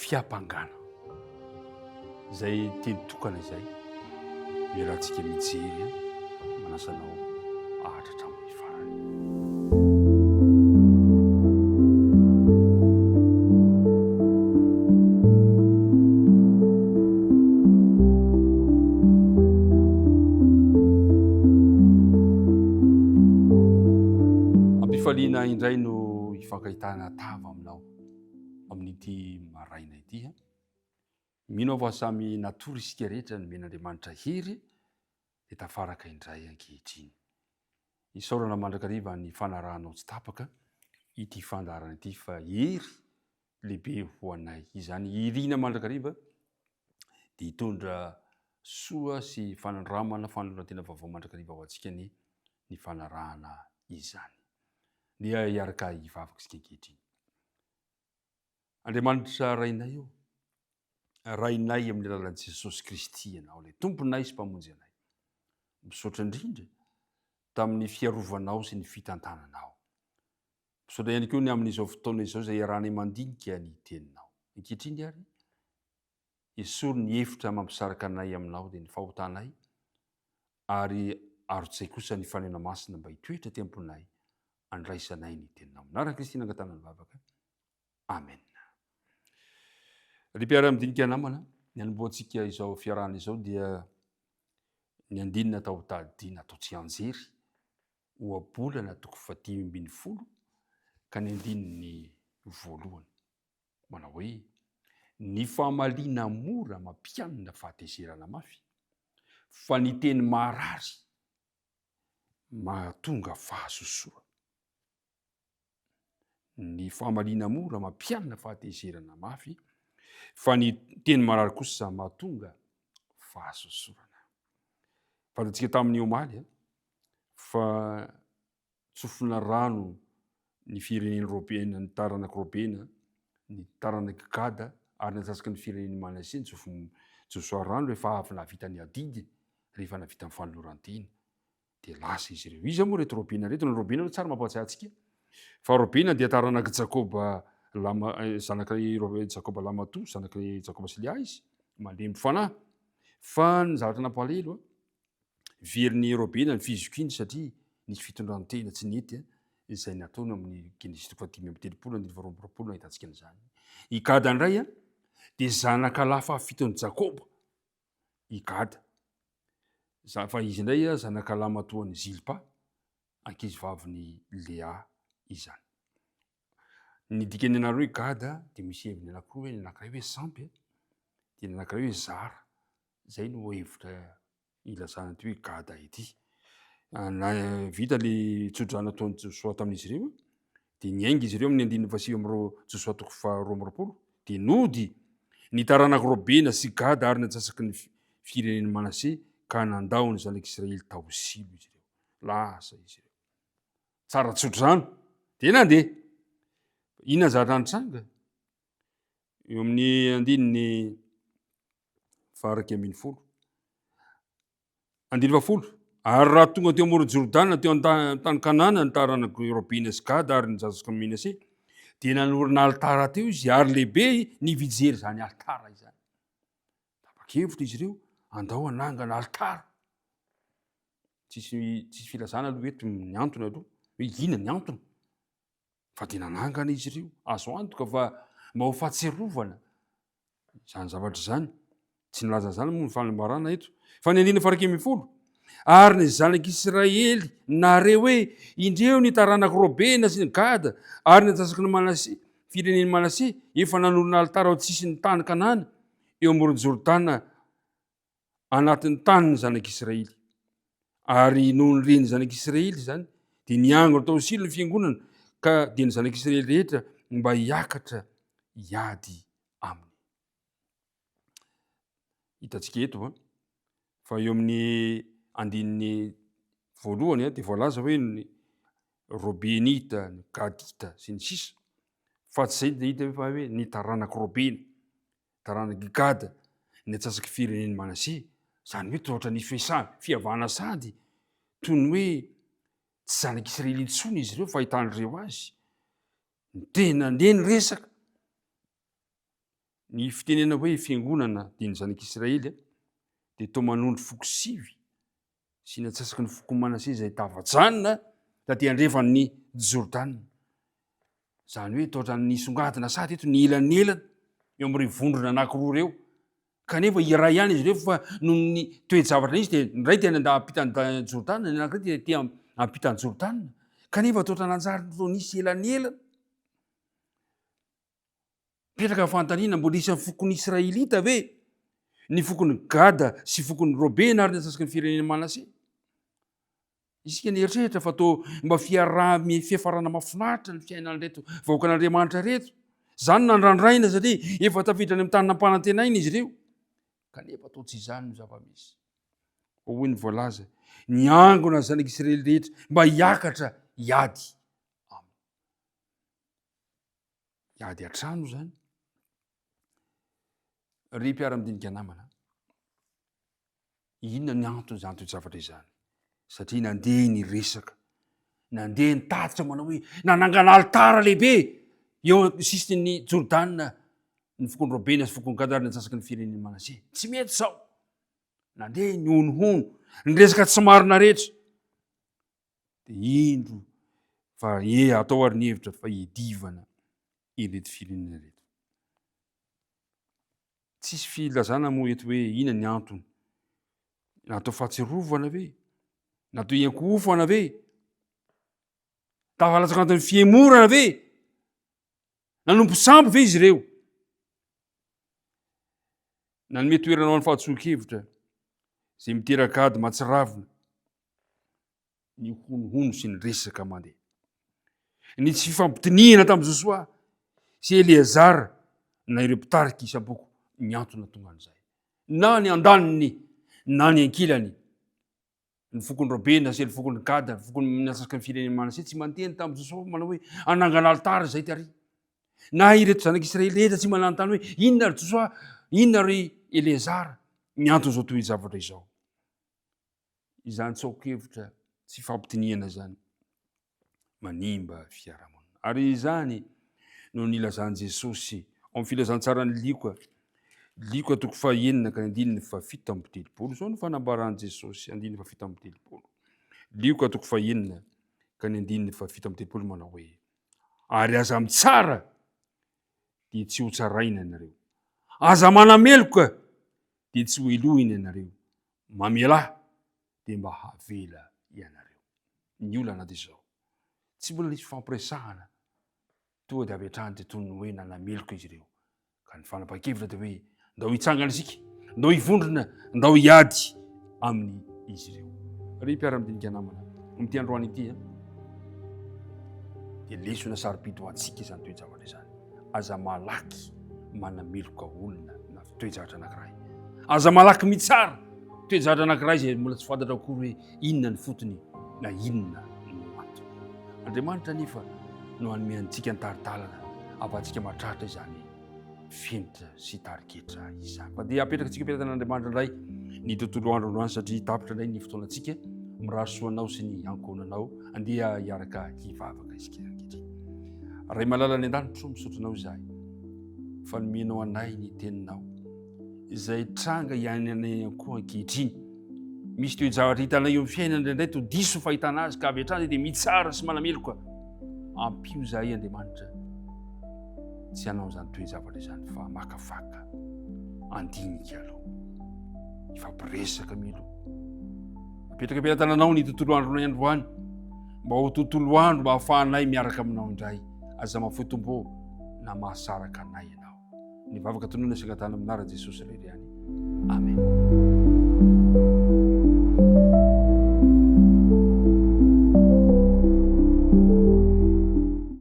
fiapangana izay teny tokana izay miarahantsika mijery manasanao ahatra hatramin'ny farany. Ampifaliana indray no hifankahitana tava aminao amin'ity maraina ity. Mino aho fa samy natory isika rehetra ny men'Andriamanitra hery dia tafaraka indray ankehitriny. Isaorana mandrakariva ny fanarahanao tsy tapaka ity fandarana ity fa hery lehibe ho anay. Izany irina mandrakariva dia hitondra soa sy fanandramana fanonantena vaovao mandrakariva ho antsika ny fanarahana izany. Dia hiaraka hivavaka isika ankehitriny. Andriamanitra rainay io, rainay amin'ny alalan'i Jesosy Kristy ianao, ilay tomponay sy mpamonjy anay. Misaotra indrindra tamin'ny fiarovanao sy ny fitantananao. Misaotra ihany koa ny amin'izao fotoana izao izay iarahanay mandinika ny teninao. Ankehitriny ary esory ny hevitra mampisaraka anay aminao dia ny fahotanay ary arotsay kosa ny fanena masina mba hitoetra temponay andraisanay ny teninao. Naran'i Kristy nangatana ny vavaka. Amen. Ry mpiara-midinika namana, ny anomboantsika izao fiarahana izao dia ny andinina tao tadiana atao tsy anjery ohabolana toko 10 ka ny andininy voalohany manao hoe ny fahamaliana mora mampianina fahatezerana mafy fa ny teny marary mahatonga fahasosoa. Ny fahamaliana mora mampianina fahatezerana mafy fa ny teny marary kosa mahatonga fahasosorana. Fantatsika tamin'ny omaly fa tsofina rano ny fireneny Européenne, ny taranaka Européenne, ny taranaka Gada ary natsasaky ny fireneny Manasia, Josoa rano rehefa avy navita ny adidy, rehefa navita ny fanolorantena dia lasa izy ireo. Iza moa reto Européenne reto? Ny Européenne tsara mampahatsiahy antsika fa Européenne dia taranaka Jakoba zanak'i Jakoba Lamatoa, zanak'i Jakoba sy Lea izy, mandeha mifanahy. Fa ny zavatra nampalahelo verin'ny Européenne ny fizikiny satria nisy fitondrantena tsy nety izay nataony amin'ny Genesis 5:30 nahitantsika an'izany. I Gada indray dia zanaka lafa fitony Jakoba i Gada. Fa izy indray zanaka lamatoan'ny Zilpa, ankizivavin'ny Lea izany. Ny dikany anareo hoe Gada dia misy heviny anankiroa hoe ny anankiray hoe Sampy dia ny anankiray hoe Zara. Zay no hevitra ilazana ity hoe Gada ity. Vita le tsodrano ataon'ny Josoa tamin'izy ireo dia niainga izy ireo amin'ny andininy 7 Josoa 2:20 dia nody ny taranaka Robena sy Gada ary natsasaky ny fireneny Manasia ka nandao ny zanak'Israely tao silo izy ireo. Lasa izy ireo. Tsara tsodrano dia nandeha. Inona zavatra nitranga? Eo amin'ny andininy 10. Ary raha tonga teo amoron'ny Jordana teo an-tany Kanana ny taranaka Robena sy Gada ary nitsasaky ny Manasia dia nanorina altara teo izy ary lehibe nivijery izany altara izany. Tapa-kevitra izy ireo andao hanangana altara. Tsisy filazana aloha eto ny antony aloha hoe ina ny antony. Fa dia nanangana izy ireo azo antoka fa mba ho fahatsiarovana izany zavatra izany. Tsy nilaza zany moa ny fanambarana eto. Fa ny andininy 11 ary ny zanak'Israely nareo hoe indreo ny taranaka Robena sy ny Gada ary natsasaky ny Manasia, fireneny Manasia efa nanorina altara ao an-tsisin'ny tany Kanana eo amoron'ny Jordana anatin'ny tany ny zanak'Israely. Ary noho nyreny zanak'Israely zany dia niangona tao silo ny fiangonana ka dia ny zanak'Israely rehetra mba hiakatra hiady aminy. Hitantsika eto fa eo amin'ny andininy voalohany dia voalaza hoe ny Robenita, ny Gadita sy ny sisa. Fa tsy zay dia hita fa hoe ny taranaka Robena, taranaka Gada, ny atsasaky fireneny Manasia. Zany hoe toa ohatra nisy fihavana sady toy ny hoe tsy zanak'Israely intsony izy ireo fa ahitandreo azy. Tena neny resaka Ny fitenena hoe fiangonana diany zanak'Israely dia toa manondro foko 7 sy natsasaky ny foko Manase izay tavajanona taty andrefan'ny Jordana. Zany hoe toa ohatran'ny nisongadina sady eto ny elanelana eo amin'ireo vondrona anankiroa reo, kanefa iray ihany izy ireo fa noho ny toe-javatra izy dia ny ray tena ampitany Jordana, ny anankiray dia ampitany Jordana, kanefa toa ohatran'anjary toa nisy elanelana. Petraka fantaniana mbola isan'ny fokony Israelita ve? Ny fokony Gada sy fokony Robena ary natsasaky ny firenena Manase. Isika ny eritreritra fa toa mba fiafarana mahafinaritra ny fiainana reto vahoakan'Andriamanitra reto. Zany nandrandraina satria efa tafiditra ny tany nampanantenaina izy ireo. Kanefa toa tsy izany no zava-misy. Hoy ny voalaza, ny angona zanak'Israely rehetra mba hiakatra hiady aminy. Hiady an-trano zany. Ry mpiara-midinika namana, inona ny antony zany toe-javatra izany? Satria nandeha ny resaka, nandeha ny tatitra manao hoe nanangana alitara lehibe eo sisiny Jordana, ny fokony Robena sy fokony Gada ary natsasaky ny firenena Manase. Tsy mety zao. Nandeha ny honohono, ny resaka tsy marina rehetra. Dia indro fa atao ary ny hevitra fa hidivana ireto firenena reto. Tsisy filazana moa eto hoe inona ny antony. Natao fahatsiarovana ve? Natao iankofana ve? Tafalatsaka antony fiemorana ve? Nanompo sambo ve izy ireo? Nanome toerana ho an'ny fahatsoan-kevitra izay miteraka ady mahatsiravina ny honohono sy ny resaka mandeha. Ny tsy fifampitiniana tamin'i Josoa sy Eleazara na ireo mpitarika isam-poko ny antony tonga an'izay. Na ny andaniny na ny ankilany, ny fokony Robena sy ny fokony Gada, ny fokony natsasaky ny firenena Manase tsy manteny tamin'i Josoa manao hoe anangana alitara zay ty ary. Na ireto zanak'Israely rehetra tsy mananontany hoe inona ry Josoa, inona ry Eleazara, ny antony zao toy zavatra izao. Izany tsaokevitra tsy fampitiniana zany manimba fiarahamonina. Ary izany no nilazany Jesosy ao amin'ny filazantsarany Lioka toko 9 ka 7:17. Zao no fanambarany Jesosy 9:17. Lioka toko 9 ka 7:17 manao hoe ary aza mitsara dia tsy ho tsaraina ianareo. Aza manameloka dia tsy ho elohina ianareo. Mamelahy dia mba havela ianareo. Ny olana dia izao. Tsy mbola nisy fampiresahana. Tonga dia avy hatrany dia toy ny hoe nanameloka izy ireo. Ka ny fanapahan-kevitra dia hoe ndao hitsangana isika, ndao hivondrona, ndao hiady amin'ny izy ireo. Ry mpiara-midinika namana, amin'ity androany ity dia lesona sarobidy ho antsika izany toe-javatra izany. Aza malaky manameloka olona na toe-javatra anankiray. Aza malaky mitsara toe-javatra anankiray izay mbola tsy fantatra akory hoe inona ny fotony na inona no antony. Andriamanitra nefa no hanome antsika ny taritalana ahafahantsika mahatratra izany fenitra sy tariketra izany. Fa dia apetraka antsika ampitan'Andriamanitra indray ny tontolo andro androany satria tapitra indray ny fotoanantsika, mirahasoanao sy ny ankonanao, andeha hiaraka hivavaka isika ankehitriny. Ray malala ny an-danitro misotronao izahay, fa nomenao anay ny teninao izay tranga hiainanay koa ankehitriny. Misy toe-javatra hitanay eo amin'ny fiainana indraindray to diso fahitana azy ka avy hatrany dia mitsara sy manameloka. Ampio izahay Andriamanitra tsy hanao izany toe-javatra izany fa makafaka, andinika aloha, ifampiresaka milo. Apetraka ampitananao ny tontolo andronay androany, mba ho tontolo andro mba hahafahanay miaraka aminao indray, aza mahafotombo na mahasaraka anay ianao. Ny vavaka tonoina sy angatana aminara Jesosy lery ihany. Amen.